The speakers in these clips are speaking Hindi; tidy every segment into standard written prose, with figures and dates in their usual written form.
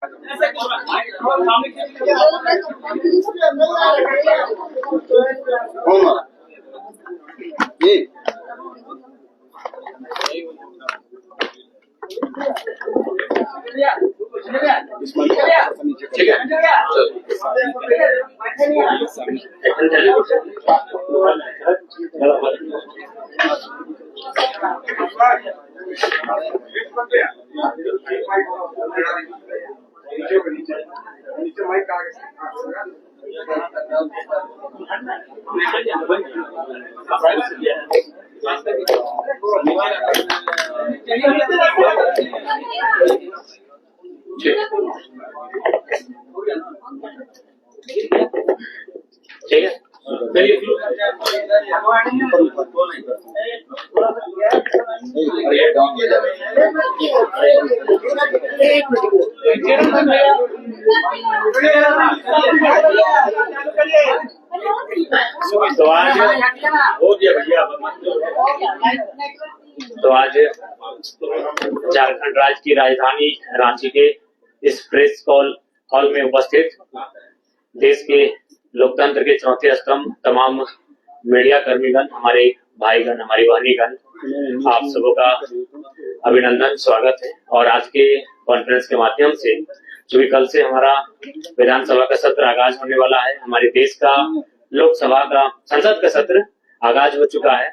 ठीक है। ठीक है, तो आज झारखंड राज्य की राजधानी रांची के इस प्रेस हॉल में उपस्थित देश के लोकतंत्र के चौथे स्तंभ तमाम मीडिया कर्मीगण, हमारे भाईगण, हमारी बहनीगण, आप सबों का अभिनंदन, स्वागत है। और आज के कॉन्फ्रेंस के माध्यम से जो कल से हमारा विधानसभा का सत्र आगाज होने वाला है, हमारे देश का लोकसभा का संसद का सत्र आगाज हो चुका है,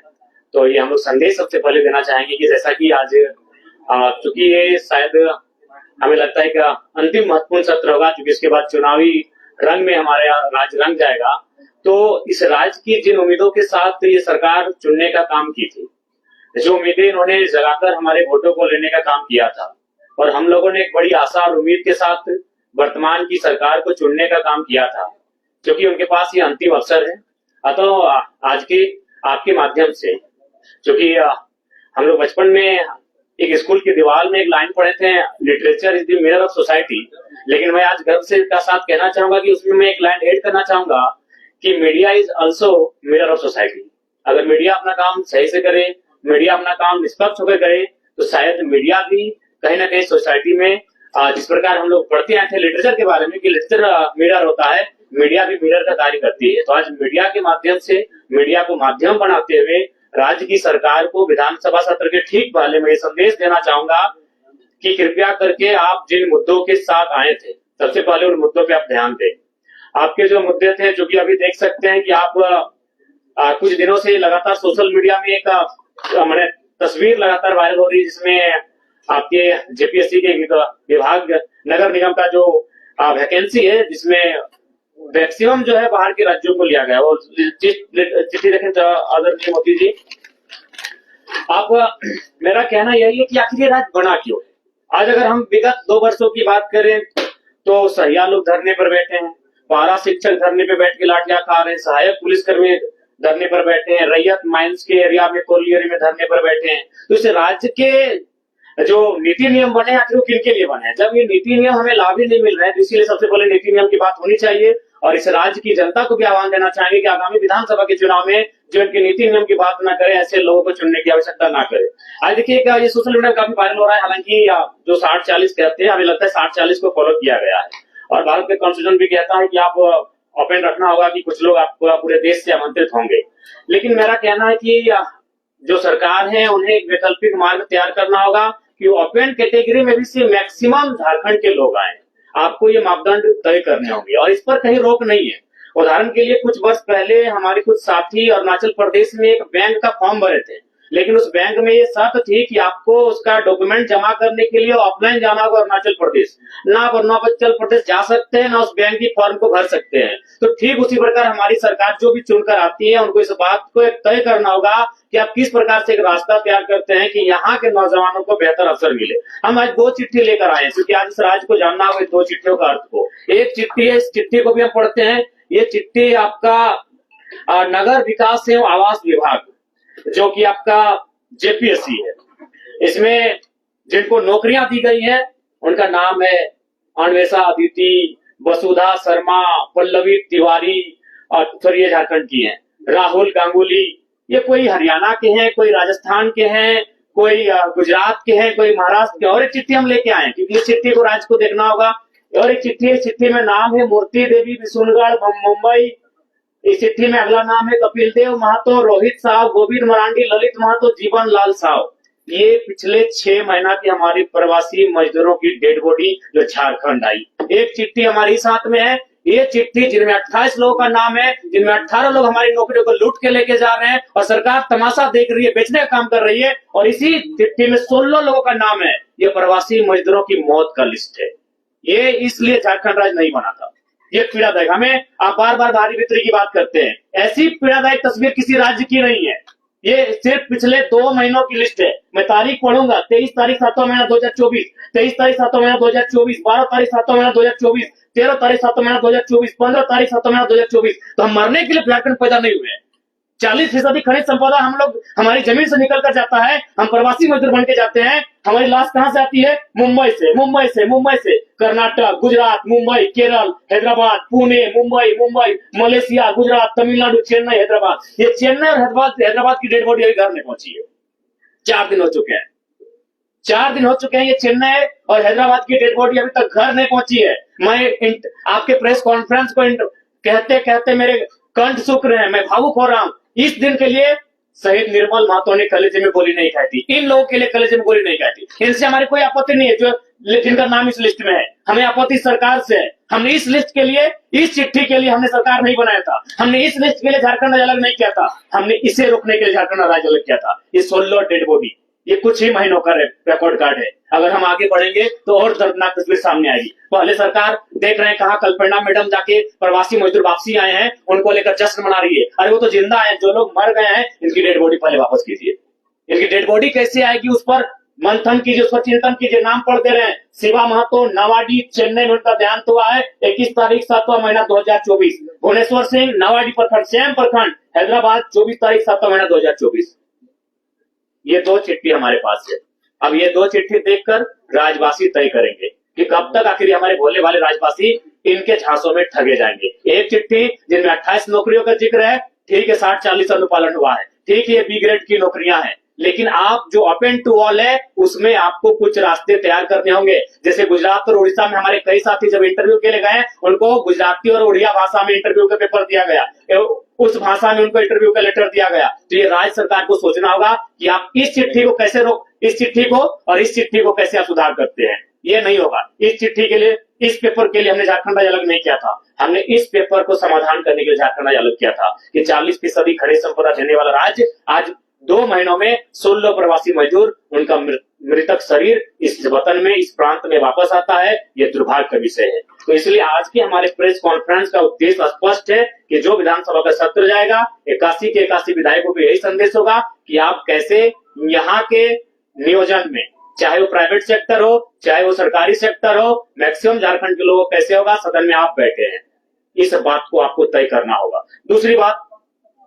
तो ये हम लोग संदेश सबसे पहले देना चाहेंगे कि जैसा कि आज चूंकि ये शायद हमें लगता है कि अंतिम महत्वपूर्ण सत्र होगा, क्योंकि इसके बाद चुनावी रंग में हमारा राज्य रंग जाएगा। तो इस राज्य की जिन उम्मीदों के साथ ये सरकार चुनने का काम की थी, जो उम्मीदें इन्होंने जगाकर हमारे वोटों को लेने का काम किया था, और हम लोगों ने एक बड़ी आशा और उम्मीद के साथ वर्तमान की सरकार को चुनने का काम किया था, क्योंकि उनके पास ये अंतिम अवसर है। अतः आज के आपके माध्यम से, क्योंकि हम लोग बचपन में एक स्कूल की दीवार में एक लाइन पढ़े थे, literature is the mirror of society, लेकिन मैं आज गर्व से का साथ कहना चाहूंगा कि उसमें मैं एक लाइन ऐड करना चाहूंगा कि media is also mirror of society. अगर मीडिया अपना काम सही से करे, मीडिया अपना काम निष्पक्ष होकर करे, तो शायद मीडिया भी कहीं ना कहीं सोसाइटी में जिस प्रकार हम लोग पढ़ते आए थे लिटरेचर के बारे में कि लिटरेचर मिरर होता है, मीडिया भी मिरर का कार्य करती है। तो आज मीडिया के माध्यम से, मीडिया को माध्यम बनाते हुए राज्य की सरकार को विधानसभा सत्र के ठीक पहले मैं ये संदेश देना चाहूंगा कि कृपया करके आप जिन मुद्दों के साथ आए थे, सबसे पहले उन मुद्दों पे आप ध्यान दें। आपके जो मुद्दे थे, जो कि अभी देख सकते हैं कि आप कुछ दिनों से लगातार सोशल मीडिया में एक मैंने तस्वीर लगातार वायरल हो रही है, जिसमें आपके जेपीएससी के विभाग नगर निगम का जो वैकेंसी है, जिसमें मैक्सिमम जो है बाहर के राज्यों को लिया गया। और चिट्ठी देखें आदरणीय मोदी जी, आप मेरा कहना यही है कि आखिर ये राज्य बना क्यों है। आज अगर हम विगत 2 वर्षों की बात करें तो सहिया लोग धरने पर बैठे हैं, पारा शिक्षक धरने पर बैठ के लाठियां खा रहे हैं, सहायक पुलिसकर्मी धरने पर बैठे हैं, रैयत माइंस के एरिया में कोलियरी में धरने पर बैठे हैं। तो इस राज्य के जो नीति नियम बने आखिर वो किनके लिए बने हैं? जब ये नीति नियम हमें लाभ ही नहीं मिल रहे हैं, तो इसीलिए सबसे पहले नीति नियम की बात होनी चाहिए। और इस राज्य की जनता को भी आह्वान देना चाहेंगे कि आगामी विधानसभा के चुनाव में जो इनके नीति नियम की बात ना करे, ऐसे लोगों को चुनने की आवश्यकता ना करे। आज देखिए ये सोशल मीडिया काफी वायरल हो रहा है, हालांकि जो 60-40 कहते हैं, हमें लगता है 60-40 को फॉलो किया गया है। और भारत के कॉन्स्टिट्यूशन भी कहता है कि आप ओपन रखना होगा कि कुछ लोग आपको पूरे देश से आमंत्रित होंगे। लेकिन मेरा कहना है कि जो सरकार है उन्हें एक वैकल्पिक मार्ग तैयार करना होगा कि ओपन कैटेगरी में भी से मैक्सिमम झारखंड के लोग आए। आपको ये मापदंड तय करने होंगे और इस पर कहीं रोक नहीं है। उदाहरण के लिए कुछ वर्ष पहले हमारे कुछ साथी अरुणाचल प्रदेश में एक बैंक का फॉर्म भरे थे, लेकिन उस बैंक में ये शर्त थी कि आपको उसका डॉक्यूमेंट जमा करने के लिए ऑफलाइन जाना होगा अरुणाचल प्रदेश। ना आप अरुणाचल प्रदेश जा सकते हैं, ना उस बैंक की फॉर्म को भर सकते हैं। तो ठीक उसी प्रकार हमारी सरकार जो भी चुनकर आती है, उनको इस बात को एक तय करना होगा कि आप किस प्रकार से एक रास्ता तैयार करते हैं कि यहाँ के नौजवानों को बेहतर अवसर मिले। हम आज 2 चिट्ठी लेकर आए हैं, क्योंकि आज इस राज्य को जानना होगा 2 चिट्ठियों का अर्थ को। एक चिट्ठी है, इस चिट्ठी को भी हम पढ़ते हैं। ये चिट्ठी आपका नगर विकास एवं आवास विभाग, जो कि आपका जेपीएससी है, इसमें जिनको नौकरियां दी गई है उनका नाम है अन्वेषा अदिति, वसुधा शर्मा, पल्लवी तिवारी, और ये झारखंड की हैं, राहुल गांगुली। ये कोई हरियाणा के हैं, कोई राजस्थान के हैं, कोई गुजरात के हैं, कोई महाराष्ट्र के। और एक चिट्ठी हम लेके आए हैं, क्योंकि इस चिट्ठी को राज्य को देखना होगा और एक चिट्ठी में नाम है मूर्ति देवी बिशुनगढ़ मुंबई। इस चिट्ठी में अगला नाम है कपिल देव महतो, रोहित साहब, गोविंद मरांडी, ललित महतो, जीवन लाल साहब। ये पिछले 6 महीना की हमारी प्रवासी मजदूरों की डेड बॉडी जो झारखंड आई। एक चिट्ठी हमारी साथ में है, ये चिट्ठी जिनमें 28 लोगों का नाम है, जिनमें 18 लोग हमारी नौकरियों को लूट के लेके जा रहे हैं और सरकार तमाशा देख रही है, बेचने का काम कर रही है। और इसी चिट्ठी में 16 लोगों का नाम है। ये प्रवासी मजदूरों की मौत का लिस्ट है। ये इसलिए झारखंड राज्य नहीं बना था। ये पीड़ादायक, हमें आप बार बार भारी वितरण की बात करते हैं, ऐसी पीड़ादायक तस्वीर किसी राज्य की नहीं है। ये सिर्फ पिछले 2 महीनों की लिस्ट है। मैं तारीख पढ़ूंगा, 23 तारीख 7वां महीना 2024, 23 तारीख 7वां महीना 2024, 12 तारीख 7वां महीना 2024, 13 तारीख 7वां महीना 2024, 15 तारीख 7वां महीना 2024। तो हम मरने के लिए झारखंड पैदा नहीं हुए हैं। 40% खनिज संपदा हम लोग हमारी जमीन से निकल कर जाता है, हम प्रवासी मजदूर बन के जाते हैं। हमारी लाश कहां से आती है? मुंबई से, मुंबई से, मुंबई से। कर्नाटक, गुजरात, मुंबई, केरल, हैदराबाद, पुणे, मुंबई, मुंबई, मलेशिया, गुजरात, तमिलनाडु, चेन्नई, हैदराबाद। ये चेन्नई और हैदराबाद की डेड बॉडी अभी घर नहीं पहुंची है। 4 दिन हो चुके हैं, 4 दिन हो चुके हैं। ये चेन्नई और हैदराबाद की डेड बॉडी अभी तक घर नहीं पहुंची है। मैं आपके प्रेस कॉन्फ्रेंस को कहते कहते मेरे कंठ सूख रहे हैं, मैं भावुक हो रहा हूं। इस दिन के लिए शहीद निर्मल महतो ने कलेजे में गोली नहीं खाई थी। इन लोगों के लिए कलेजे में गोली नहीं खाई थी। इनसे हमारी कोई आपत्ति नहीं है जो जिनका नाम इस लिस्ट में है। हमें आपत्ति सरकार से है। हमने इस लिस्ट के लिए, इस चिट्ठी के लिए हमने सरकार नहीं बनाया था। हमने इस लिस्ट के लिए झारखंड राज्य अलग नहीं किया था। हमने इसे रोकने के लिए झारखंड राज्य अलग किया था। ये 16 डेड बॉडी, ये कुछ ही महीनों का रिकॉर्ड कार्ड है। अगर हम आगे बढ़ेंगे तो और दर्दनाक तस्वीर सामने आएगी। पहले सरकार देख रहे हैं कहा कल्पना मैडम जाके प्रवासी मजदूर वापसी आए हैं, उनको लेकर जश्न मना रही है। अरे वो तो जिंदा है, जो लोग मर गए हैं इनकी डेड बॉडी पहले वापस कीजिए। इनकी डेड बॉडी कैसे आएगी उस पर मंथन कीजिए, उस पर चिंतन कीजिए। नाम पढ़ दे रहे हैं, शिवा महतो, नवाडी, चेन्नई में उनका देहांत हुआ है 21 तारीख 7वां महीना 2024। भुवनेश्वर सिंह, नवाडी प्रखंड, सेम प्रखंड, हैदराबाद, 24 तारीख 7वां महीना 2024। ये 2 चिट्ठी हमारे पास है। अब ये 2 चिट्ठी देखकर राजवासी तय करेंगे कि कब तक आखिर हमारे भोले वाले राजवासी इनके झांसों में ठगे जाएंगे। एक चिट्ठी जिनमें 28 नौकरियों का जिक्र है, ठीक है, 60-40 अनुपालन हुआ है, ठीक है, ये बी ग्रेड की नौकरियां हैं। लेकिन आप जो ओपन टू ऑल है उसमें आपको कुछ रास्ते तैयार करने होंगे। जैसे गुजरात और उड़ीसा में हमारे कई साथी जब इंटरव्यू के लिए गए, उनको गुजराती और उड़िया भाषा में इंटरव्यू का पेपर दिया गया, उस भाषा में उनको इंटरव्यू का लेटर दिया गया। तो ये राज्य सरकार को सोचना होगा कि आप इस चिट्ठी को कैसे इस चिट्ठी को और इस चिट्ठी को कैसे आप सुधार करते हैं। ये नहीं होगा। इस चिट्ठी के लिए, इस पेपर के लिए हमने झारखंड राज्य अलग नहीं किया था। हमने इस पेपर को समाधान करने के लिए झारखंड राज्य अलग किया था कि 40% खनिज संपदा देने वाला राज्य आज 2 महीनों में 16 प्रवासी मजदूर, उनका मृतक शरीर इस वतन में, इस प्रांत में वापस आता है। ये दुर्भाग्य का विषय है। तो इसलिए आज के हमारे प्रेस कॉन्फ्रेंस का उद्देश्य स्पष्ट है कि जो विधानसभा का सत्र जाएगा, 81 के 81 विधायकों को यही संदेश होगा कि आप कैसे यहाँ के नियोजन में, चाहे वो प्राइवेट सेक्टर हो, चाहे वो सरकारी सेक्टर हो, मैक्सिमम झारखंड के लोगों कैसे होगा, सदन में आप बैठे हैं, इस बात को आपको तय करना होगा। दूसरी बात,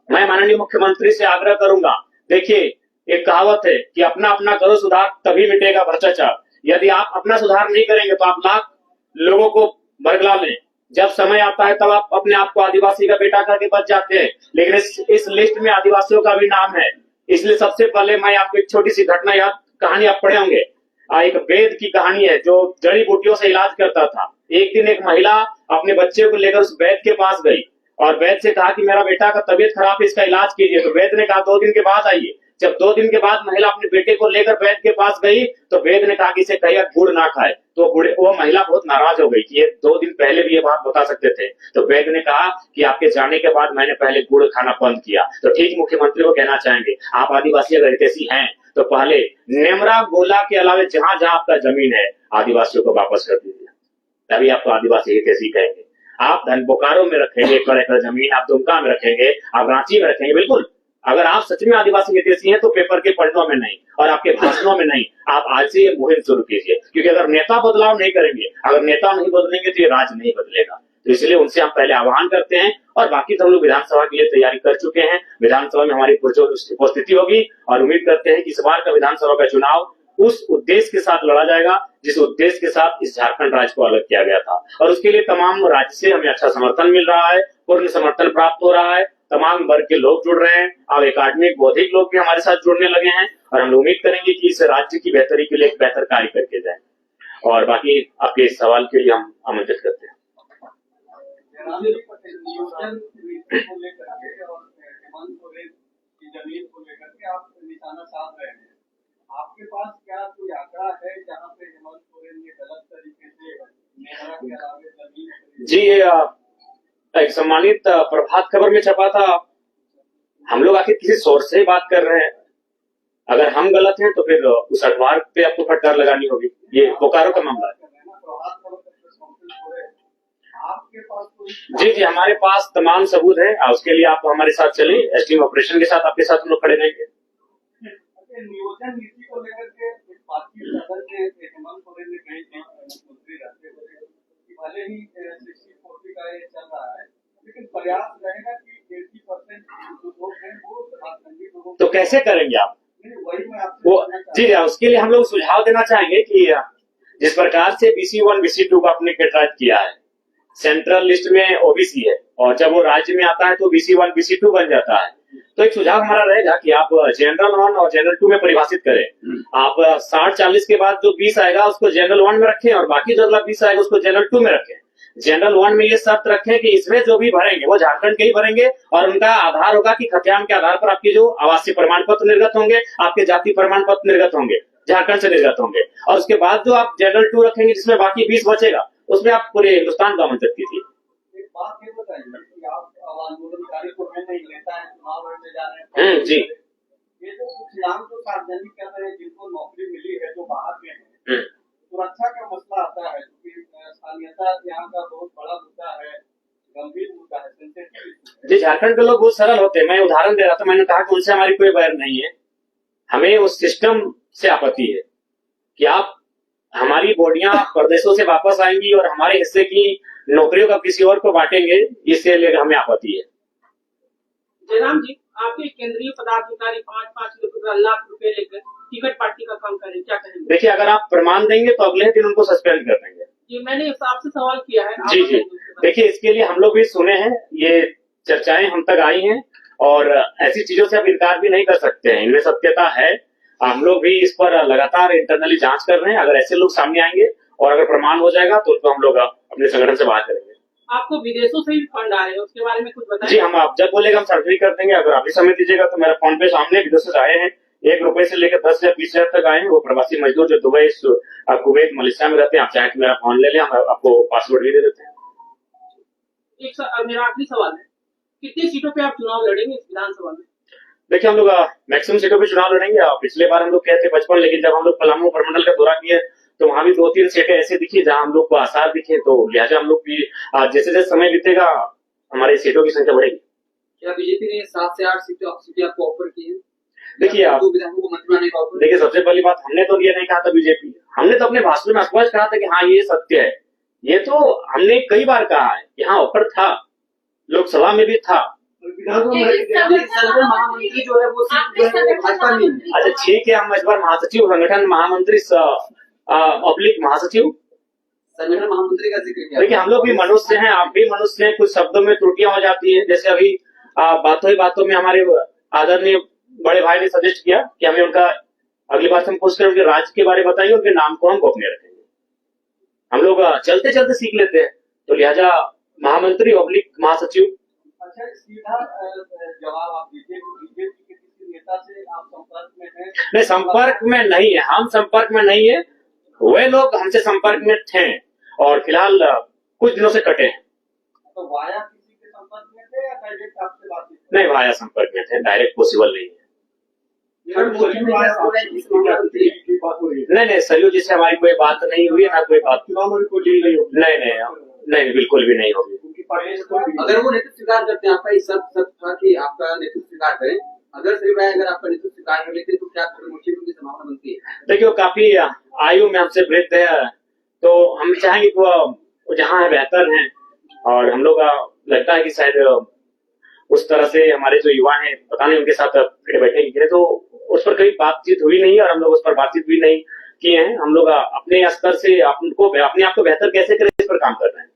मैं माननीय मुख्यमंत्री से आग्रह करूंगा, देखिए एक कहावत है कि अपना अपना करो सुधार तभी मिटेगा भ्रष्टाचार। यदि आप अपना सुधार नहीं करेंगे तो आप लाख लोगों को बरगला लें, जब समय आता है तब आप अपने आप को आदिवासी का बेटा करके बच जाते हैं। लेकिन इस लिस्ट में आदिवासियों का भी नाम है। इसलिए सबसे पहले मैं आपको एक छोटी सी घटना याद, कहानी आप पढ़े होंगे, एक वेद की कहानी है जो जड़ी बूटियों से इलाज करता था। एक दिन एक महिला अपने बच्चे को लेकर उस वैद्य के पास गई और वैद्य से कहा कि मेरा बेटा का तबीयत खराब है, इसका इलाज कीजिए। तो वैद्य ने कहा 2 दिन के बाद आइए। जब 2 दिन के बाद महिला अपने बेटे को लेकर वैद्य के पास गई तो वैद्य ने कहा कि इसे कहिए गुड़ ना खाए। तो वो महिला बहुत नाराज हो गई कि ये 2 दिन पहले भी ये बात बता सकते थे। तो वैद्य ने कहा कि आपके जाने के बाद मैंने पहले गुड़ खाना बंद किया। तो ठीक मुख्यमंत्री को कहना चाहेंगे, आप आदिवासी अगर हितैषी हैं तो पहले नेमरा गोला के अलावा जहां जहां आपका जमीन है आदिवासियों को वापस कर दीजिए, तभी आपको आदिवासी हितैषी कहेंगे। आप धन बोकारो में रखेंगे एकड़ जमीन, आप दुमका में रखेंगे, आप रांची में रखेंगे, बिल्कुल। अगर आप सच में आदिवासी हितैषी हैं तो पेपर के पन्नों में नहीं और आपके भाषणों में नहीं, आप आज से ये मुहिम शुरू कीजिए। क्योंकि अगर नेता बदलाव नहीं करेंगे, अगर नेता नहीं बदलेंगे तो ये राज्य नहीं बदलेगा। तो इसलिए उनसे हम पहले आह्वान करते हैं और बाकी तो हम लोग विधानसभा के लिए तैयारी कर चुके हैं। विधानसभा में हमारी पुरजोर उपस्थिति होगी और उम्मीद करते हैं कि इस बार का विधानसभा का चुनाव उस उद्देश्य के साथ लड़ा जाएगा जिस उद्देश्य के साथ इस झारखंड राज्य को अलग किया गया था। और उसके लिए तमाम राज्य से हमें अच्छा समर्थन मिल रहा है, पूर्ण समर्थन प्राप्त हो रहा है, तमाम वर्ग के लोग जुड़ रहे हैं। अब एकेडमिक बौद्धिक लोग भी हमारे साथ जुड़ने लगे हैं और हम उम्मीद करेंगे कि इस राज्य की बेहतरी के लिए एक बेहतर कार्य करके जाए। और बाकी आपके इस सवाल के लिए हम आमंत्रित करते हैं। जमीन को लेकर के आप निशाना साध रहे हैं, आपके पास क्या कोई आंकड़ा है जहां पे हेमंत सोरेन ने गलत तरीके से नेहरा के अलावे जमीन? जी, एक सम्मानित प्रभात खबर में छपा था। हम लोग आखिर किसी सोर्स से बात कर रहे हैं। अगर हम गलत हैं तो फिर उस अखबार पे आपको फटकार लगानी होगी। ये बोकारो का मामला है। जी जी, हमारे पास तमाम सबूत है। उसके लिए आप हमारे साथ चलें, एसटीएम ऑपरेशन के साथ आपके साथ हम लोग खड़े रहेंगे। नियोजन नीति को लेकर के बातचीत अगर हेमंत सोरेन ने कही थी मुख्यमंत्री रहते हुए कि भले ही 60-40 का ये चल रहा है, लेकिन प्रयास रहेगा कि 80% जो लोग हैं वो समाजबंदी लोगों। तो कैसे करेंगे आप? वही मैं आपसे वो जी, उसके लिए हम लोग सुझाव देना चाहेंगे कि जिस प्रकार से BC1 BC2 को आपने कैटेगराइज किया है, सेंट्रल लिस्ट में ओबीसी है और जब वो राज्य में आता है तो BC1 BC2 बन जाता है। तो एक सुझाव हमारा रहेगा कि आप जनरल 1 और जनरल 2 में परिभाषित करें। आप 60-40 के बाद जो 20 आएगा उसको जनरल 1 में रखें और बाकी जो अगला 20 आएगा उसको जनरल 2 में रखें। जनरल 1 में ये शर्त रखें कि इसमें जो भी भरेंगे वो झारखंड के ही भरेंगे और उनका आधार होगा कि खतियान के आधार पर आपके जो आवासीय प्रमाण पत्र निर्गत होंगे, आपके जाति प्रमाण पत्र निर्गत होंगे, झारखंड से निर्गत होंगे। और उसके बाद जो आप जनरल 2 रखेंगे जिसमें बाकी 20 बचेगा, उसमें आप पूरे हिंदुस्तान को आमंत्रित कीजिए। एक बात ये बताइए कि आप आंदोलनकारी को नहीं लेता है, चुनाव लड़ने जा रहे हैं जी, ये जो कुछ नाम तो सार्वजनिक कर रहे हैं जिनको नौकरी मिली है जो बाहर में है, सुरक्षा का मसला आता है क्योंकि स्थानीयता यहाँ का बहुत बड़ा मुद्दा है, गंभीर मुद्दा है, सेंसिटिव। जी, झारखंड के लोग बहुत सरल होते हैं। मैं उदाहरण दे रहा था, मैंने कहा कि उनसे हमारी कोई बैर नहीं है। हमें उस सिस्टम से आपत्ति है कि आप हमारी बॉडियां प्रदेशों से वापस आएंगी और हमारे हिस्से की नौकरियों का किसी और को बांटेंगे, इससे लेकर हमें आपत्ति है। जयराम जी, आपके केंद्रीय पदाधिकारी 5-5 लाख रुपए लेकर टिकट पार्टी का काम करें, क्या करेंगे? देखिए, अगर आप प्रमाण देंगे तो अगले दिन उनको सस्पेंड कर देंगे। जी, मैंने आपसे सवाल किया है। जी जी, देखिए, इसके लिए हम लोग भी सुने हैं, ये चर्चाएं हम तक आई हैं और ऐसी चीजों से आप इनकार भी नहीं कर सकते हैं, इनमें सत्यता है। हम लोग भी इस पर लगातार इंटरनली जांच कर रहे हैं। अगर ऐसे लोग सामने आएंगे और अगर प्रमाण हो जाएगा तो उनको हम लोग अपने संगठन से बात करेंगे। आपको विदेशों से भी फंड आ रहे हैं, उसके बारे में कुछ बताएं। जी, हम आप जब बोलेगा हम सर्जरी कर देंगे। अगर आप भी समय दीजिएगा तो मेरा फोन पे सामने विदेशों से आए हैं, 1 रुपए से लेकर 10,000 20,000 तक आए हैं। वो प्रवासी मजदूर जो दुबई, कुवैत, मलेशिया में रहते हैं। आप चाहे तो मेरा फोन ले लें, हम आपको पासवर्ड भी दे देते हैं। मेरा आखिरी सवाल है, कितनी सीटों पे आप चुनाव लड़ेंगे इस विधानसभा में? देखिए, हम लोग मैक्सिमम सीटों पे चुनाव लड़ेंगे। पिछले बार हम लोग कहते 55, लेकिन जब हम लोग पलामू प्रमंडल का दौरा किए तो वहां भी 2-3 सीटें ऐसे दिखी जहां हम लोग को आसार दिखे। तो लिहाजा हम लोग भी जैसे जैसे समय बीतेगा हमारी सीटों की संख्या बढ़ेगी। क्या बीजेपी ने 7 से 8 सीटें आपको ऑफर की है? देखिए, आप देखिए, सबसे पहली बात, हमने तो ये नहीं कहा था बीजेपी, हमने तो अपने भाषण में स्पष्ट कहा था कि हाँ ये सत्य है। ये तो हमने कई बार कहा है, यहाँ ऑफर था, लोकसभा में भी था। महामंत्री जो है वो भाजपा में। अच्छा ठीक है, हम इस बार महासचिव, संगठन महामंत्री पब्लिक महासचिव, संगठन महामंत्री का जिक्र किया। देखिए, हम लोग भी मनुष्य हैं, आप भी मनुष्य हैं, कुछ शब्दों में त्रुटियां हो जाती है। जैसे अभी बातों ही बातों में हमारे आदरणीय बड़े भाई ने सजेस्ट किया कि हमें उनका अगली बार से हम पूछते हैं उनके राज्य के बारे में बताइए, उनके नाम को हम गोपनीय रखेंगे। हम लोग चलते चलते सीख लेते हैं, तो लिहाजा महामंत्री पब्लिक महासचिव। अच्छा, सीधा जवाब आप दीजिए, बीजेपी के किसी नेता से आप संपर्क में हैं? नहीं, संपर्क में नहीं है, हम संपर्क में नहीं है। वे लोग हमसे संपर्क में थे और फिलहाल कुछ दिनों से कटे हैं। तो वाया किसी के संपर्क में थे या डायरेक्ट आपसे बात? नहीं, वाया संपर्क में थे, डायरेक्ट पॉसिबल नहीं है। नहीं, सरयू जी से हमारी कोई बात नहीं हुई, ना कोई बात। नहीं, बिल्कुल भी नहीं होगी। अगर वो नेतृत्व स्वीकार करते हैं, आपका ये सब था कि आपका नेतृत्व स्वीकार करें, अगर सही भाई अगर आपका नेतृत्व स्वीकार कर लेते तो क्या मुश्किल की संभावना बनती है? देखिए, वो काफी आयु में हमसे वृद्ध है, तो हम चाहेंगे कि वो जहाँ है बेहतर है। और हम लोग लगता है कि शायद उस तरह से हमारे जो युवा हैं, पता नहीं उनके साथ फिर बैठे, तो उस पर कभी बातचीत हुई नहीं और हम लोग उस पर बातचीत भी नहीं किए हैं। हम लोग अपने स्तर से अपने आप को बेहतर कैसे करें इस पर काम कर रहे हैं।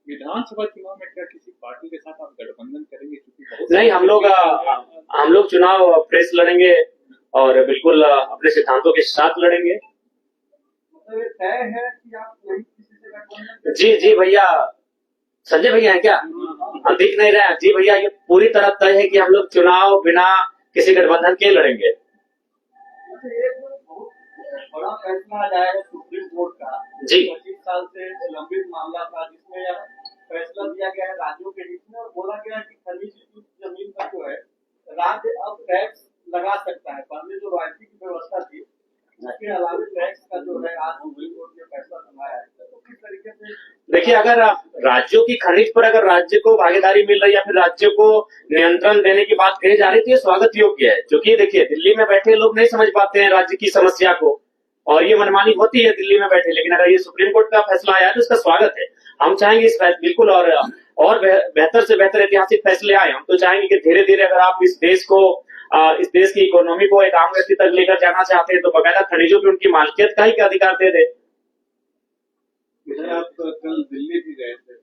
विधानसभा चुनाव में क्या किसी पार्टी के साथ आप गठबंधन करेंगे? नहीं, हम लोग चुनाव फ्रेश लड़ेंगे और बिल्कुल अपने सिद्धांतों के साथ लड़ेंगे। तो ये तय है कि आप यही किसी से गठबंधन जी जी भैया, संजय भैया है क्या? हम दिख नहीं रहे हैं। जी भैया, ये पूरी तरह तय है कि हम लोग चुनाव बिना किसी गठबंधन के लड़ेंगे। एक बहुत बड़ा फैसला जाएगा सुप्रीम कोर्ट का। जी। 25 साल से लंबित मामला था, जिसमें यह फैसला दिया गया है राज्यों के हित में, और बोला गया है कि खनिज जमीन पर जो है राज्य अब टैक्स लगा सकता है। पहले जो रॉयल्टी की व्यवस्था थी, उसके अलावा टैक्स का जो है आज सुप्रीम कोर्ट ने फैसला सुनाया है। तो किस तरीके से देखिए, अगर राज्यों की खनिज पर अगर राज्य को भागीदारी मिल रही है या फिर राज्य को नियंत्रण देने की बात कही जा रही है, तो ये स्वागत योग्य है। क्योंकि देखिए, दिल्ली में बैठे लोग नहीं समझ पाते हैं राज्य की समस्या को, और ये मनमानी होती है दिल्ली में बैठे। लेकिन अगर ये सुप्रीम कोर्ट का फैसला आया है तो इसका स्वागत है। हम चाहेंगे इस बिल्कुल और बेहतर से बेहतर ऐतिहासिक फैसले आए। हम तो चाहेंगे कि धीरे धीरे अगर आप इस देश की इकोनॉमी को एक आम व्यक्ति तक लेकर जाना चाहते हैं, तो बकायदा खनिजों की उनकी मालिकियत का ही अधिकार दे दे। आप कल दिल्ली भी गए थे?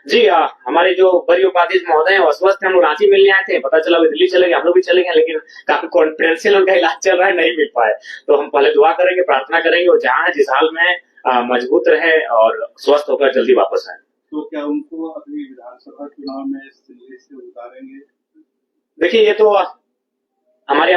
जी हमारे जो बड़ी उपाध्यक्ष महोदय हैं वो अस्वस्थ हैं, हम लोग रांची मिलने आए थे। पता चला वो दिल्ली चले गए, हम लोग भी चले गए, लेकिन काफी कॉन्फिडेंशियल उनका इलाज चल रहा है, नहीं मिल पाए। तो हम पहले दुआ करेंगे, प्रार्थना करेंगे, वो जहाँ है जिस हाल में मजबूत रहे और स्वस्थ होकर जल्दी वापस आए। तो क्या उनको अभी विधानसभा चुनाव में दिल्ली से उतारेंगे? देखिए, ये तो हमारे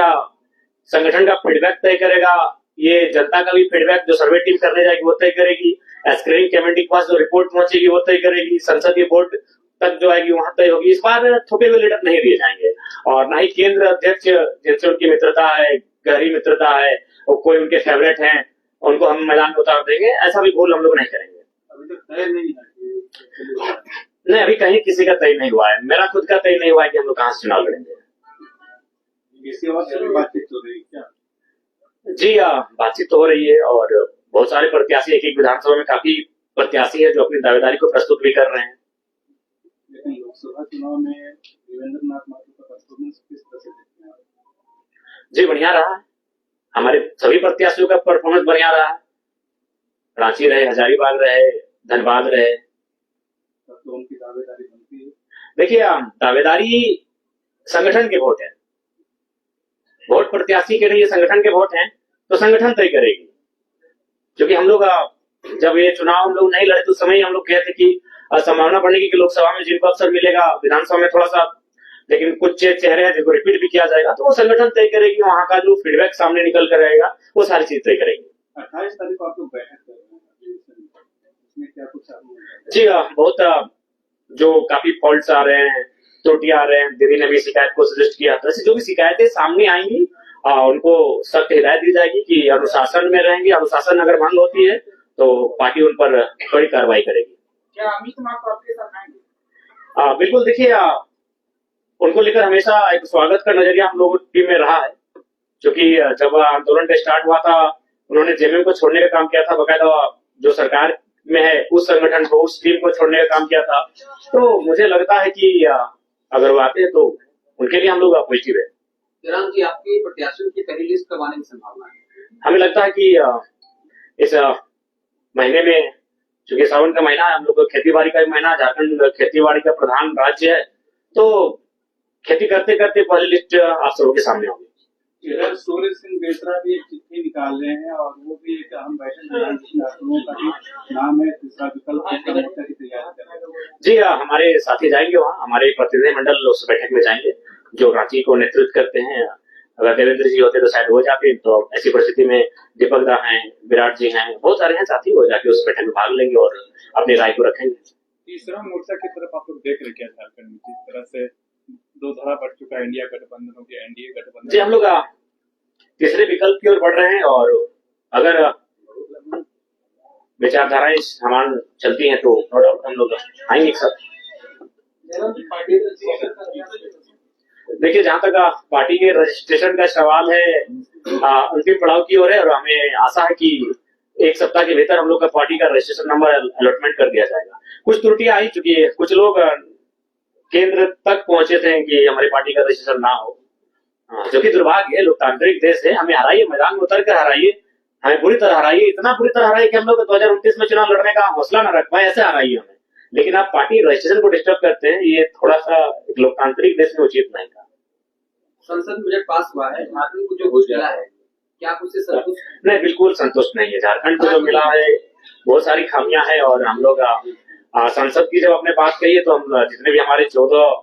संगठन का फीडबैक तय करेगा। ये जनता का भी फीडबैक जो सर्वे टीम करने जाएगी वो तय करेगी। स्क्रीनिंग कमेटी के पास जो रिपोर्ट पहुंचेगी वो तय करेगी। संसदीय बोर्ड तक जो आएगी वहां तय होगी। इस बार थोपे हुए लीडर नहीं दिए जाएंगे, और ना ही केंद्र अध्यक्ष जिनसे उनकी मित्रता है, गहरी मित्रता है, और कोई उनके फेवरेट हैं, उनको हम मैदान में उतार देंगे। ऐसा भी भूल हम लोग नहीं करेंगे। अभी तक तय नहीं है? नहीं, अभी कहीं किसी का तय नहीं हुआ है। मेरा खुद का तय नहीं हुआ है कि हम लोग कहाँ से चुनाव लड़ेंगे। इसके बाद बातचीत हो रही क्या? जी बातचीत तो हो रही है, और बहुत सारे प्रत्याशी एक विधानसभा में काफी प्रत्याशी है जो अपनी दावेदारी को प्रस्तुत भी कर रहे हैं। लेकिन लोकसभा चुनाव में देवेंद्र नाथ महतो का परफॉर्मेंस किस तरह से देखते हैं? जी बढ़िया रहा, हमारे सभी प्रत्याशियों का परफॉर्मेंस बढ़िया रहा। रांची रहे, हजारीबाग रहे, धनबाद रहे। तब तो उनकी दावेदारी बनती है। देखिए, दावेदारी संगठन के वोट है, वोट प्रत्याशी के लिए संगठन के वोट हैं, तो संगठन तय करेगी। क्योंकि हम लोग जब ये चुनाव हम लोग नहीं लड़े तो उस समय हम लोग कहते कि संभावना बढ़ेगी कि लोकसभा में जिनको अवसर मिलेगा, विधानसभा में थोड़ा सा, लेकिन कुछ चेहरे हैं जिनको रिपीट भी किया जाएगा, तो वो संगठन तय करेगी। वहां का जो फीडबैक सामने निकल कर रहेगा वो सारी चीज तय करेगी। 28 तारीख को आप लोग बैठक कर रहे हैं, उसमें क्या कुछ? जी बहुत जो काफी फॉल्ट्स आ रहे हैं, त्रुटियां आ रहे हैं, दीदी ने भी शिकायत को सजेस्ट किया। तो ऐसी जो भी शिकायतें सामने आएंगी उनको सख्त हिदायत दी जाएगी कि अनुशासन में रहेंगे। अनुशासन अगर भंग होती है तो पार्टी उन पर कड़ी कार्रवाई करेगी। क्या अमित माकड़ आपके साथ आएंगे? बिल्कुल, देखिए उनको लेकर हमेशा एक स्वागत का नजरिया हम लोगों की टीम में रहा है। क्योंकि जब आंदोलन का स्टार्ट हुआ था, उन्होंने जेएमएम को छोड़ने का काम किया था, बकायदा जो सरकार में है उस संगठन को, उस टीम को छोड़ने का काम किया था। तो मुझे लगता है कि अगर वो आते हैं तो उनके लिए हम लोग पॉजिटिव है। जयराम जी, आपकी प्रत्याशियों की पहली लिस्ट कब आने की संभावना है? हमें लगता है कि इस महीने में, चूंकि सावन का महीना है, हम लोग खेती बाड़ी का महीना, झारखंड खेती बाड़ी का प्रधान राज्य है, तो खेती करते करते पहली लिस्ट आप सबों के सामने होगी। इधर सूर्य सिंह बेसरा भी एक चिट्ठी निकाल रहे हैं, और वो भी एक अहम बैठक का नाम है, तीसरा विकल्प की तैयारी कर रहे हैं। जी हमारे साथी जाएंगे वहाँ, हमारे प्रतिनिधि मंडल उस बैठक में जाएंगे जो रांची को नेतृत्व करते हैं। अगर देवेंद्र जी होते तो शायद हो जाते, तो ऐसी परिस्थिति में दीपक दा हैं, विराट जी हैं, बहुत सारे हैं साथी, हो जाके उस बैठक में भाग लेंगे और अपनी राय को रखेंगे। तीसरा मोर्चा की तरफ आप लोग देख रहे क्या झारखंड में? जिस तरह से दो धारा बढ़ चुका है, इंडिया गठबंधन हो गया, एनडीए गठबंधन। जी हम लोग तीसरे विकल्प की ओर बढ़ रहे हैं, और अगर विचारधाराएं समान चलती हैं तो हम लोग आएंगे एक साथ। देखिए, जहां तक पार्टी के रजिस्ट्रेशन का सवाल है, अंतिम पड़ाव की ओर है, और हमें आशा है कि एक सप्ताह के भीतर हम लोग का पार्टी का रजिस्ट्रेशन नंबर अलॉटमेंट कर दिया जाएगा। कुछ त्रुटियां आई, चूंकि कुछ लोग केंद्र तक पहुंचे थे कि हमारी पार्टी का रजिस्ट्रेशन ना हो, जो कि दुर्भाग्य है। लोकतांत्रिक देश है, हमें हराइए, मैदान में उतर कर हराइए, हमें पूरी तरह हराइए, इतना पूरी तरह हराइए कि हम लोग 2029 में चुनाव लड़ने का हौसला न रख पाए, ऐसे हराइए हमें। लेकिन आप पार्टी रजिस्ट्रेशन को डिस्टर्ब करते हैं, ये थोड़ा सा लोकतांत्रिक देश में उचित नहीं था। संसद बजट पास हुआ है, झारखंड को जो घोषणा है क्या आप उससे संतुष्ट हैं? नहीं, बिल्कुल संतुष्ट नहीं है। झारखंड को जो मिला है बहुत सारी खामियां हैं, और हम लोग संसद की जब आपने बात कही है तो हम जितने भी हमारे 14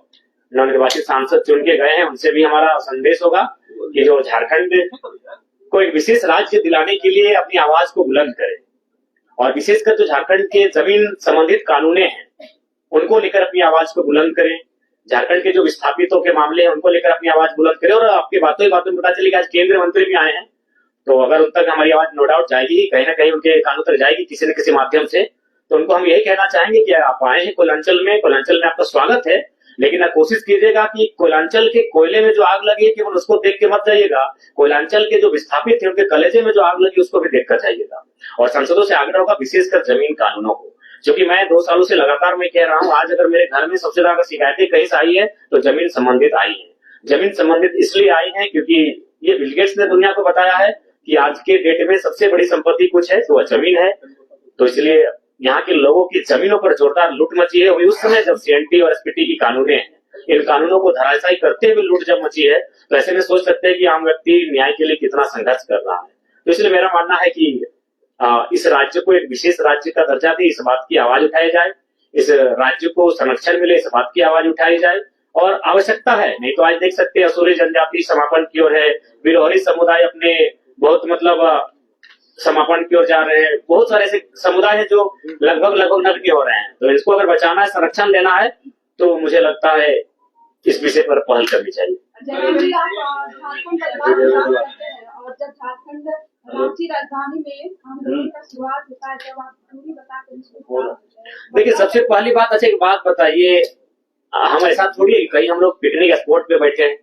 नवनिर्वाचित सांसद चुन के गए हैं उनसे भी हमारा संदेश होगा कि जो झारखंड को एक विशेष राज्य दिलाने के लिए अपनी आवाज को बुलंद करें, और विशेषकर जो झारखंड के जमीन संबंधित कानूने हैं उनको लेकर अपनी आवाज को बुलंद करें। झारखंड के जो विस्थापितों के मामले हैं उनको लेकर अपनी आवाज बुलंद करें। और आपके बातों ही बातों में पता चलेगा आज केंद्रीय मंत्री भी आए हैं, तो अगर उन तक हमारी आवाज नो डाउट जाएगी ही, कहीं ना कहीं उनके कानों तक जाएगी किसी न किसी माध्यम से, तो उनको हम यही कहना चाहेंगे कि आप आए हैं कोयलांचल में आपका स्वागत है, लेकिन आप कोशिश कीजिएगा कि कोयलांचल के कोयले में जो आग लगी है केवल उसको देख के मत जाइएगा, कोयलांचल के जो विस्थापित थे उनके कलेजे में जो आग लगी उसको भी देखकर जाइएगा। और सांसदों से आग्रह होगा विशेषकर जमीन कानूनों को, क्योंकि मैं 2 सालों से लगातार मैं कह रहा हूँ, आज अगर मेरे घर में सबसे ज्यादा शिकायतें कहीं से आई है तो जमीन संबंधित आई है। जमीन संबंधित इसलिए आई है क्योंकि ये बिल गेट्स ने दुनिया को बताया है कि आज के डेट में सबसे बड़ी संपत्ति कुछ है तो वह जमीन है। तो इसलिए यहाँ के लोगों की जमीनों पर जोरदार लूट मची है। वही उस समय जब सीएनटी और एसपीटी की कानूनें हैं, इन कानूनों को धराशायी करते हुए लूट जब मची है, तो ऐसे में सोच सकते हैं कि आम व्यक्ति न्याय के लिए कितना संघर्ष कर रहा है। तो इसलिए मेरा मानना है कि इस राज्य को एक विशेष राज्य का दर्जा दे, इस बात की आवाज उठाई जाए, इस राज्य को संरक्षण मिले, इस बात की आवाज उठाई जाए। और आवश्यकता है, नहीं तो आज देख सकते हैं असुरी जनजाति समापन की ओर है, बिरहोरी समुदाय अपने बहुत समापन की ओर जा रहे हैं। बहुत सारे ऐसे समुदाय हैं जो लगभग नष्ट हो रहे हैं। तो इसको अगर बचाना है, संरक्षण देना है, तो मुझे लगता है इस विषय पर पहल करनी चाहिए। झारखंड और जब झारखंड रांची राजधानी में आंदोलन का शुरुआत होता है, जब आप दूरी बताकर देखिए, सबसे पहली बात, अच्छा एक बात बताइए, हम ऐसा थोड़ी कहीं हम लोग पिकनिक स्पॉट पे बैठे हैं।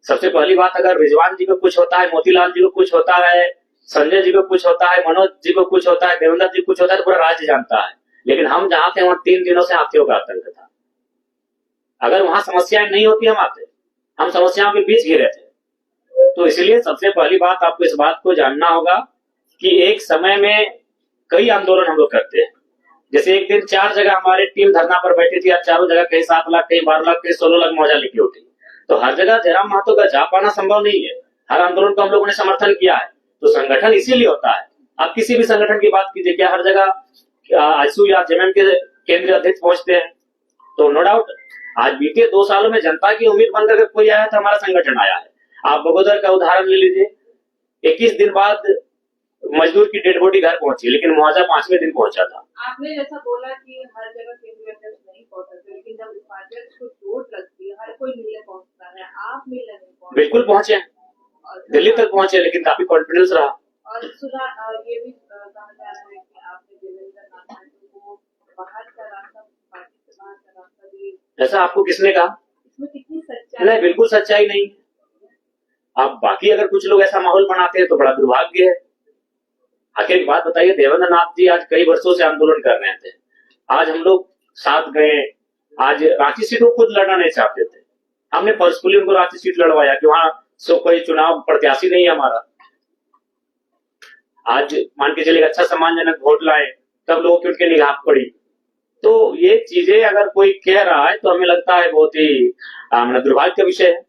सबसे पहली बात, अगर रिजवान जी को कुछ होता है, मोतीलाल जी को कुछ होता है, संजय जी को कुछ होता है, मनोज जी को कुछ होता है, देवेंद्र जी को कुछ होता है, तो पूरा राज्य जानता है। लेकिन हम जहाँ थे वहां 3 दिनों से हाथियों का आतंक था। अगर वहां समस्याएं नहीं होती हम आते, हम समस्याओं के बीच घिरे थे। तो इसलिए सबसे पहली बात आपको इस बात को जानना होगा कि एक समय में कई आंदोलन हम लोग करते हैं। जैसे एक दिन 4 जगह हमारी टीम धरना पर बैठी थी, आज चारों जगह कहीं 7 लाख, कहीं 12 लाख, कहीं 16 लाख मौजा लेके उठी। तो हर जगह जयराम महतो का जा पाना संभव नहीं है। हर आंदोलन को हम लोगों ने समर्थन किया है। तो संगठन इसीलिए होता है। आप किसी भी संगठन की बात कीजिए, क्या हर जगह आईसू या जेएमएम के केंद्रीय अध्यक्ष पहुंचते हैं? तो नो डाउट आज बीते 2 सालों में जनता की उम्मीद बनकर कोई आया था, हमारा संगठन आया है। आप बगोदर का उदाहरण ले लीजिए, 21 दिन बाद मजदूर की डेड बॉडी घर पहुंची, लेकिन मुआवजा 5वें दिन पहुंचा था। आपने जैसा बोला कि हर जगह केंद्रीय अध्यक्ष नहीं पहुंच सकते, लेकिन जब उपाध्यक्ष को चोट लगती है हर कोई मिलने पहुंचता है, आप मिलने नहीं पहुंचे। बिल्कुल पहुंचे, दिल्ली तक पहुंचे, लेकिन काफी कॉन्फिडेंस रहा। और सुना ये भी कहा जा रहा है कि आपने देवेंद्र नाथ को बाहर का रास्ता, पार्टी से बाहर का रास्ता दी। ऐसा आपको किसने कहा? इसमें कितनी सच्चाई? नहीं, बिल्कुल सच्चाई नहीं। आप बाकी अगर कुछ लोग ऐसा माहौल बनाते हैं तो बड़ा दुर्भाग्य है। आखिर एक बात बताइए, देवेंद्र नाथ जी आज कई वर्षों से आंदोलन कर रहे थे, आज हम लोग साथ गए। आज रांची सीट वो खुद लड़ना नहीं चाहते थे, हमने पर्सनली उनको रांची सीट लड़वाया कि वहां सो कोई चुनाव प्रत्याशी नहीं है हमारा। आज मान के चलिए अच्छा सम्मानजनक वोट लाए, तब लोगों की उनके निगाह पड़ी। तो ये चीजें अगर कोई कह रहा है तो हमें लगता है बहुत ही दुर्भाग्य का विषय है।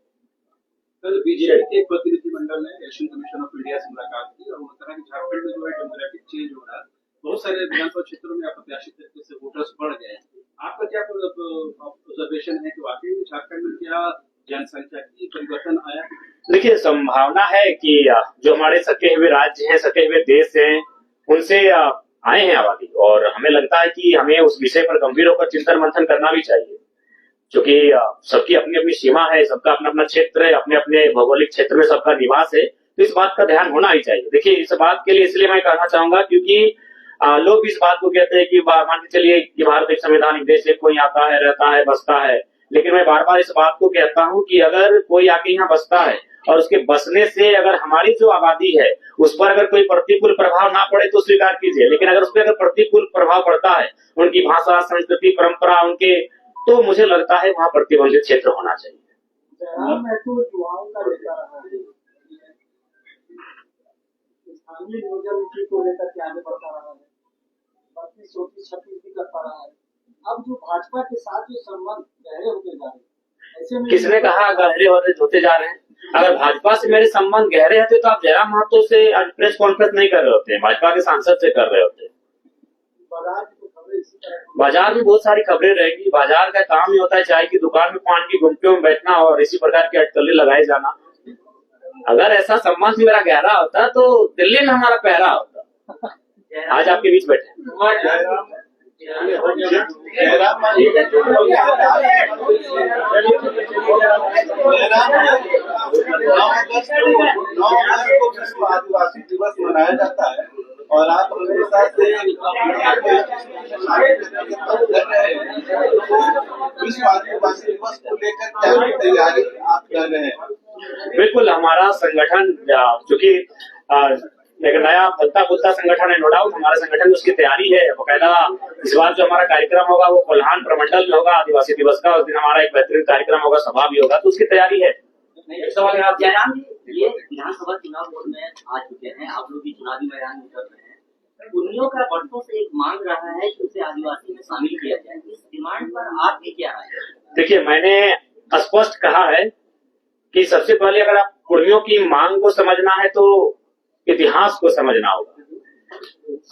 कल बीजेपी के प्रतिनिधिमंडल ने इलेक्शन कमीशन ऑफ इंडिया से मुलाकात की और उन्होंने कहा कि झारखंड में जो है डेमोग्राफिक चेंज हो रहा है, बहुत सारे विधानसभा क्षेत्रों में अप्रत्याशित तरीके से वोटर्स बढ़ गए हैं। आपका क्या ऑब्जर्वेशन है कि वाकई में झारखंड में क्या जनसंख्या की परिवर्तन आया? देखिए, संभावना है कि जो हमारे सके हुए राज्य हैं, सके हुए देश हैं, उनसे आए हैं आबादी, और हमें लगता है कि हमें उस विषय पर गंभीर होकर चिंतन मंथन करना भी चाहिए, क्योंकि सबकी अपनी अपनी सीमा है, सबका अपना अपना क्षेत्र है, अपने अपने भौगोलिक क्षेत्र में सबका निवास है। तो इस बात का ध्यान होना ही चाहिए। देखिए, इस बात के लिए इसलिए मैं कहना चाहूंगा क्योंकि लोग इस बात को कहते हैं कि मान के चलिए कि भारत एक संवैधानिक देश है, कोई आता है, रहता है, बसता है, लेकिन मैं बार बार इस बात को कहता हूं कि अगर कोई आके यहाँ बसता है और उसके बसने से अगर हमारी जो आबादी है उस पर अगर कोई प्रतिकूल प्रभाव ना पड़े तो स्वीकार कीजिए, लेकिन अगर उस पर अगर प्रतिकूल प्रभाव पड़ता है, उनकी भाषा, संस्कृति, परंपरा, उनके, तो मुझे लगता है वहाँ प्रतिबंधित क्षेत्र होना चाहिए। जयराम महतो युवाओं का लेकर रहा है, स्थानीय नियोजन नीति को लेकर के आगे बढ़ता रहा है, बाकी सोची छपी भी करता रहा है। अब जो भाजपा के साथ जो संबंध गहरे होते जा रहे हैं, ऐसे में किसने कहा गहरे होते जा रहे हैं? अगर भाजपा से मेरे संबंध गहरे होते तो आप जयराम महतो से आज प्रेस कॉन्फ्रेंस नहीं कर रहे होते, भाजपा के सांसद से कर रहे होते। बाजार में बहुत सारी खबरें रहेंगी। बाजार का काम ही होता है चाय की दुकान में पान की गुमटियों में बैठना और इसी प्रकार की अटकलें लगाए जाना। अगर ऐसा संबंध मेरा गहरा होता तो दिल्ली में हमारा पहरा होता। आज आपके बीच बैठे आदिवासी दिवस मनाया जाता है और आप हमेशा से विश्व आदिवासी दिवस को लेकर क्या तैयारी आप कर रहे हैं? बिल्कुल, हमारा संगठन चूंकि एक नया फलता फूलता संगठन है, नो डाउट हमारा संगठन उसकी तैयारी है। बकायदा इस बार जो हमारा कार्यक्रम होगा वो कोल्हान प्रमंडल में होगा आदिवासी दिवस का। उस दिन हमारा एक बेहतरीन कार्यक्रम होगा, सभा भी होगा, तो उसकी तैयारी है। सवाल आप जयराम जी, ये विधानसभा चुनाव बोर्ड में आ चुके हैं, आप लोग भी चुनावी मैदान में उतर रहे हैं। कुर्मियों का वर्षों से एक मांग रहा है कि उसे आदिवासी में शामिल किया जाए, इस डिमांड पर आपकी क्या राय है? देखिए, मैंने स्पष्ट कहा है कि सबसे पहले अगर आप कुर्मियों की मांग को समझना है तो इतिहास को समझना होगा।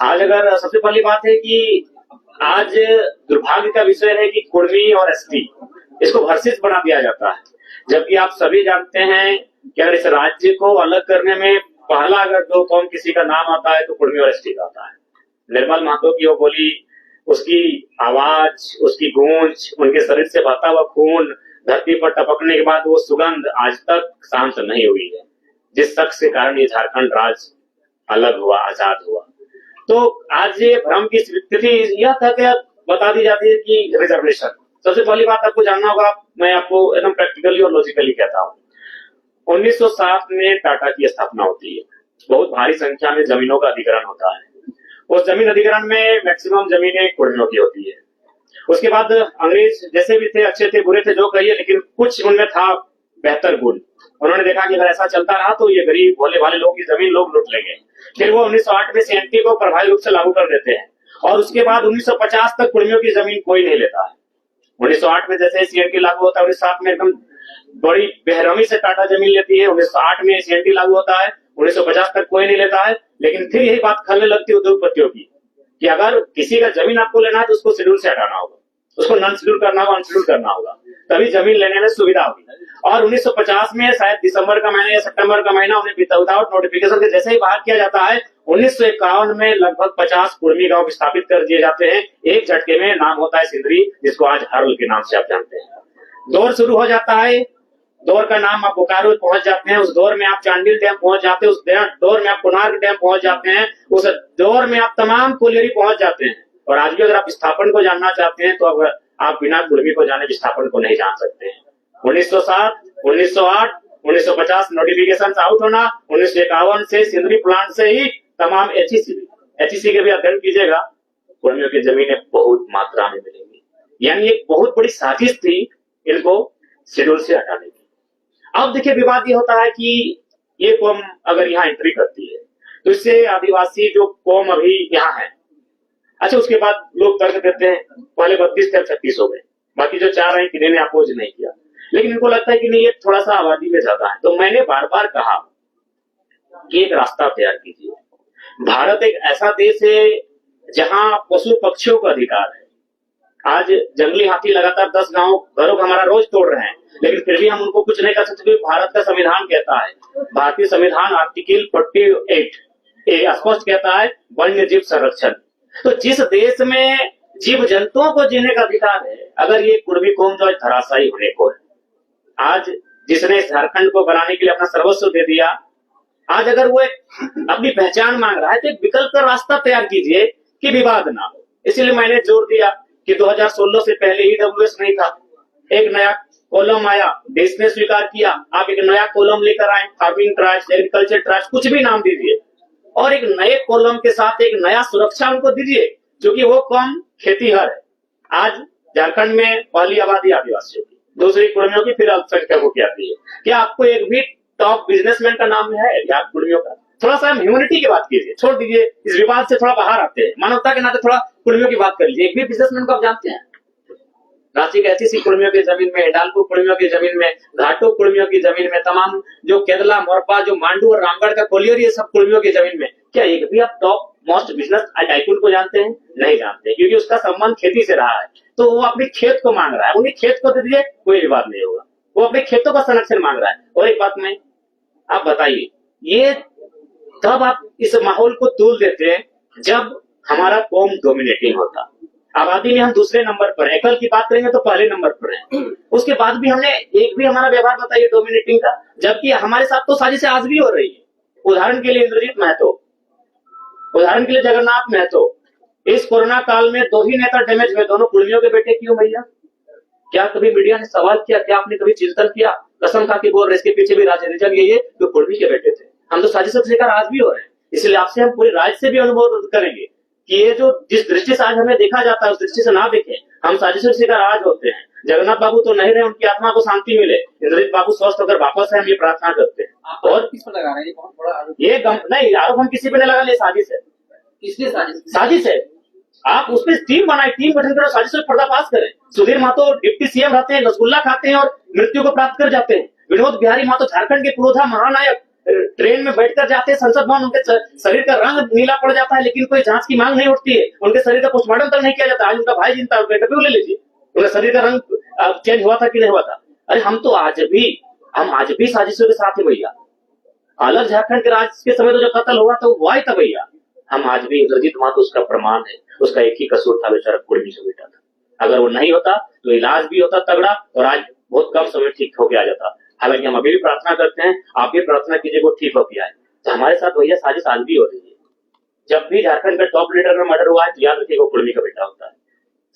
आज अगर सबसे पहली बात है कि आज दुर्भाग्य का विषय है कि कुर्मी और एसटी इसको वर्सेस बना दिया जाता है, जबकि आप सभी जानते हैं कि अगर इस राज्य को अलग करने में पहला अगर दो कौम किसी का नाम आता है तो कुर्मी और एसटी का आता है। निर्मल महतो की वो बोली, उसकी आवाज, उसकी गूंज, उनके शरीर से बहता हुआ खून धरती पर टपकने के बाद वो सुगंध आज तक शांत नहीं हुई है, जिस शख्स के कारण ये झारखंड राज्य अलग हुआ, आजाद हुआ। तो आज ये भ्रम की स्थिति यह था कि बता दी जाती है कि रिजर्वेशन, सबसे पहली बात आपको जानना होगा, मैं आपको एकदम प्रैक्टिकली और लॉजिकली कहता हूँ। 1907 में टाटा की स्थापना होती है, बहुत भारी संख्या में जमीनों का अधिग्रहण होता है। उस जमीन अधिग्रहण में मैक्सिमम जमीनें कुर्मियों की होती है। उसके बाद अंग्रेज जैसे भी थे, अच्छे थे बुरे थे जो कहिए, लेकिन कुछ उनमें था बेहतर गुण। उन्होंने देखा कि अगर ऐसा चलता रहा तो ये गरीब भोले भाले लोग की जमीन लोग लूट लेंगे। फिर वो 1908 में सीएनटी को प्रभावी रूप से लागू कर देते हैं और उसके बाद 1950 तक कुर्मियों की जमीन कोई नहीं लेता है। 1908 में जैसे सीएनटी लागू होता है, 1907 में एकदम बड़ी बेरहमी से टाटा जमीन लेती है। 1908 में सीएनटी लागू होता है, 1950 तक कोई नहीं लेता है। लेकिन फिर यही बात खलने लगती है उद्योगपतियों की कि अगर किसी का जमीन आपको लेना है तो उसको शेड्यूल से हटाना होगा, उसको नॉन शेड्यूल करना होगा, अनशेड्यूल करना होगा, तभी जमीन लेने में सुविधा होगी। और 1950 में शायद दिसंबर का महीना या सितंबर का महीना उन्हें विदाउट नोटिफिकेशन के जैसे ही बाहर किया जाता है, 1951 में लगभग 50 कुर्मी गांव स्थापित कर दिए जाते हैं एक झटके में। नाम होता है सिंदरी, जिसको आज हर्ल के नाम से आप जानते हैं। दौर शुरू हो जाता है, दौर का नाम आप बोकारो पहुंच जाते हैं, उस दौर में आप चांडिल डैम पहुंच जाते हैं, उस दौर में आप कोणार्क डैम पहुंच जाते हैं, उस दौर में आप तमाम कोलियरी पहुंच जाते हैं। और आज भी अगर आप विस्थापन को जानना चाहते हैं तो अगर आप बिना कुर्मी को जाने विस्थापन को नहीं जान सकते हैं। 1907, 1908, 1950 नोटिफिकेशन आउट होना, 1951 से सिंदरी प्लांट से ही तमाम एचईसी के भी अध्ययन कीजिएगा, कुर्मियों की जमीनें बहुत मात्रा में मिलेंगी। यानी एक बहुत बड़ी साजिश थी इनको शेड्यूल से हटाने की। अब देखिए, विवाद ये होता है कि ये कौम अगर यहाँ एंट्री करती है तो इससे आदिवासी जो कौम अभी यहाँ है, अच्छा उसके बाद लोग तर्क देते हैं पहले 32 थे 36 हो गए, बाकी जो 4 हैं किन्हीं ने अपोज नहीं किया, लेकिन इनको लगता है कि नहीं ये थोड़ा सा आबादी में ज्यादा है। तो मैंने बार बार कहा कि एक रास्ता तैयार कीजिए। भारत एक ऐसा देश है जहां पशु पक्षियों का अधिकार है। आज जंगली हाथी लगातार 10 घरों का हमारा रोज तोड़ रहे हैं, लेकिन फिर भी हम उनको कुछ नहीं कर सकते। भारत का संविधान कहता है, भारतीय संविधान आर्टिकल 48 स्पष्ट कहता है वन्य जीव संरक्षण। तो जिस देश में जीव जंतुओं को जीने का अधिकार है, अगर ये कुर्मी कौम जो धराशायी होने को है, आज जिसने झारखंड को बनाने के लिए अपना सर्वस्व दे दिया, आज अगर वो एक अपनी पहचान मांग रहा है तो एक विकल्प का रास्ता तैयार कीजिए कि विवाद ना हो। इसलिए मैंने जोर दिया कि 2016 से पहले ईडब्ल्यूएस नहीं था, एक नया कॉलम आया, देश ने स्वीकार किया, आप एक नया कॉलम लेकर आए, फार्मिंग ट्राइब्स, एग्रीकल्चर ट्राइब्स, कुछ भी नाम दीजिए, और एक नए कॉलम के साथ एक नया सुरक्षा उनको दीजिए, क्योंकि वो कौम खेतीहर है। आज झारखंड में पहली आबादी आदिवासियों की, दूसरी कुर्मियों की, फिर अल्पसंख्यकों की आती है। क्या आपको एक भी टॉप बिजनेसमैन का नाम है या कुर्मियों का? थोड़ा सा ह्यूमैनिटी की बात कीजिए, छोड़ दीजिए इस विवाद से, थोड़ा बाहर आते हैं, मानवता के नाते थोड़ा कुर्मियों की बात कर लीजिए। एक भी बिजनेसमैन को आप जानते हैं? रांची के ऐसी कुर्मियों की जमीन में, हिडालपुर कुर्मियों की जमीन में, घाटो कुर्मियों की जमीन में, तमाम जो केरला, मोरपा, जो मांडू और रामगढ़ का कोलियर, ये सब कुर्मियों की जमीन में क्या एक भी आप टॉप मोस्ट बिजनेस टाइकून को जानते हैं? नहीं जानते, क्योंकि उसका संबंध खेती से रहा है। तो वो अपने खेत को मांग रहा है, उन्हें खेत को दे दीजिए, कोई विवाद नहीं होगा। वो अपने खेतों का संरक्षण मांग रहा है। और एक बात में आप बताइए, ये तब आप इस माहौल को तूल देते हैं जब हमारा कौम डोमिनेटिंग होता। आबादी में हम दूसरे नंबर पर हैं, कल की बात करेंगे तो पहले नंबर पर हैं। उसके बाद भी हमने एक भी हमारा व्यवहार बताइए डोमिनेटिंग का, जबकि हमारे साथ तो साजिशें आज भी हो रही है। उदाहरण के लिए इंद्रजीत महतो, उदाहरण के लिए जगन्नाथ महतो। इस कोरोना काल में 2 ही नेता डैमेज हुए, दोनों कुर्मियों के बेटे क्यों भैया? क्या कभी मीडिया ने सवाल किया? क्या आपने कभी चिंतन किया? कसम खा के बोल रहे, इसके पीछे भी रीजन यही है कि कुर्मी के बेटे थे। हम तो साजिशों का शिकार आज भी हो रहे हैं। इसलिए आपसे हम पूरे राज्य से भी अनुरोध करेंगे कि ये जो जिस दृष्टि से आज हमें देखा जाता है उस दृष्टि से ना देखें। हम साजिशों के शिकार आज होते हैं। जगन्नाथ बाबू तो नहीं रहे, उनकी आत्मा को शांति मिले। इंद्रजीत बाबू स्वस्थ होकर वापस है, हम ये प्रार्थना करते हैं। और किस पर लगा रहे हैं? ये बहुत बड़ा आरोप। ये नहीं, आरोप हम किसी पे नहीं लगा ले, साजिश है। किसने साजिश? साजिश है। आप उस पर टीम बनाए, टीम गठन करो, साजिशों पर पर्दाफाश करें। सुधीर महतो डिप्टी सीएम रहते हैं, रसगुल्ला खाते हैं और मृत्यु को प्राप्त कर जाते हैं। विनोद बिहारी महतो झारखंड के पुरोधा महानायक, ट्रेन में बैठकर जाते हैं संसद भवन, उनके शरीर का रंग नीला पड़ जाता है, लेकिन कोई जांच की मांग नहीं उठती है। उनके शरीर का पोस्टमार्टम तक नहीं किया जाता। आज उनका भाई जिंदा, उनका इंटरव्यू ले लीजिए, उनका शरीर का रंग चेंज हुआ था कि नहीं हुआ था। अरे हम आज भी साजिशों के साथ हैं भैया। अलग झारखंड के राज के समय तो जो कत्ल हुआ था वो हुआ ही था भैया। हम आज भी, इंद्रजीत महतो उसका प्रमाण है। उसका एक ही कसूर था, बेचारा कुर्मी से बेटा था। अगर वो नहीं होता तो इलाज भी होता तगड़ा और आज बहुत कम समय ठीक होके आ जाता। हालांकि हम अभी भी प्रार्थना करते हैं, आप भी प्रार्थना कीजिए वो ठीक होके आए। तो हमारे साथ भैया साजिश आज भी हो रही है। जब भी झारखंड का टॉप लीडर का मर्डर हुआ है तो याद रखिए वो कुर्मी का बेटा होता है।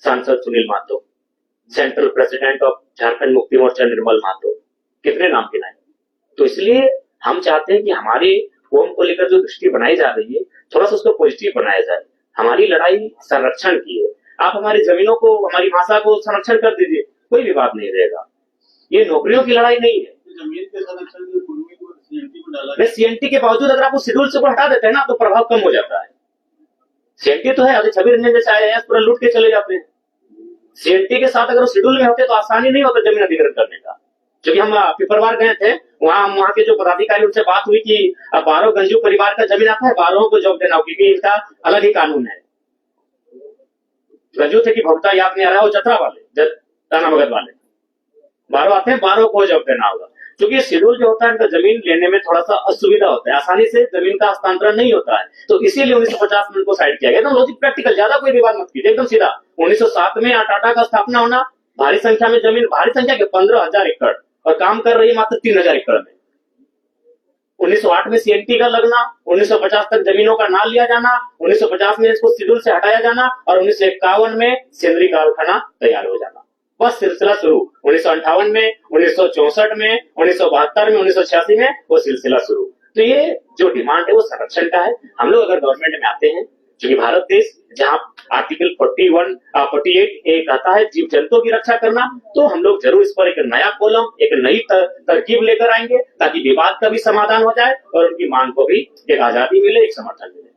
सांसद Sunil Mahato, central president of Jharkhand Mukti Morcha निर्मल महतो, कितने नाम गिनाए। तो इसलिए हम चाहते हैं कि हमारे कौम को लेकर जो दृष्टि बनाई जा रही है, थोड़ा सा उसको पॉजिटिव बनाया जाए। हमारी लड़ाई संरक्षण की है। आप हमारी जमीनों को, हमारी भाषा को संरक्षण कर दीजिए, कोई विवाद नहीं रहेगा। ये नौकरियों की लड़ाई नहीं है। जमीन के संरक्षण में कुर्मी को सीएनटी को डाला मैं सीएनटी के बावजूद अगर आप उस शेड्यूल से हटा देते हैं ना तो प्रभाव कम हो जाता है। सीएनटी तो है, अभी छवि रंजन जैसे IAS पूरा लूट के चले जाते हैं। सीएनटी के साथ अगर शेड्यूल में होते तो आसानी नहीं होता जमीन अधिग्रहण करने का। क्योंकि हम पिपरवार गए थे, वहाँ के जो पदाधिकारी उनसे बात हुई कि 12 गंजू परिवार का जमीन आता है, 12 को जॉब देना, क्योंकि इनका अलग ही कानून है। गंजू थे कि भगता याद नहीं आ रहा है, वो जतरा वाले, राणा मगध वाले 12 आते हैं, 12 को जॉब देना होगा। क्योंकि शेड्यूल जो होता है इनका जमीन लेने में थोड़ा सा असुविधा होता है, आसानी से जमीन का हस्तांतरण नहीं होता है। तो इसीलिए 1950 में उनको साइड किया गया। एकदम लॉजिक प्रैक्टिकल, ज्यादा कोई विवाद मत कीजिए, एकदम सीधा। 1907 में टाटा का स्थापना होना, भारी संख्या में जमीन, भारी संख्या के 15,000 एकड़, और काम कर रही है मात्र 3,000 एकड़ में। 1908 में सीएनटी का लगना, 1950 तक जमीनों का ना लिया जाना, 1950 में इसको शेड्यूल से हटाया जाना और 1951 में सेंद्रीय कारखाना तैयार हो जाना। बस सिलसिला शुरू। 1958 में, 1964 में, 1972 में, 1986 में वो सिलसिला शुरू। तो ये जो डिमांड है वो संरक्षण का है। हम लोग अगर गवर्नमेंट में आते हैं, क्योंकि भारत देश जहाँ आर्टिकल 48A कहता है जीव जंतुओं की रक्षा करना, तो हम लोग जरूर इस पर एक नया कॉलम, एक नई तरकीब लेकर आएंगे ताकि विवाद का भी समाधान हो जाए और उनकी मांग को भी एक आजादी मिले, एक समर्थन मिले।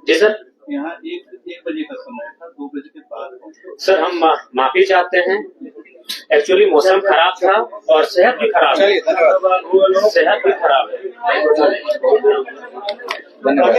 जी सर, यहाँ 1 बजे का समय था, 2 बजे के बाद। सर हम माफी चाहते हैं, एक्चुअली मौसम खराब था और सेहत भी खराब है। सेहत भी खराब है। धन्यवाद।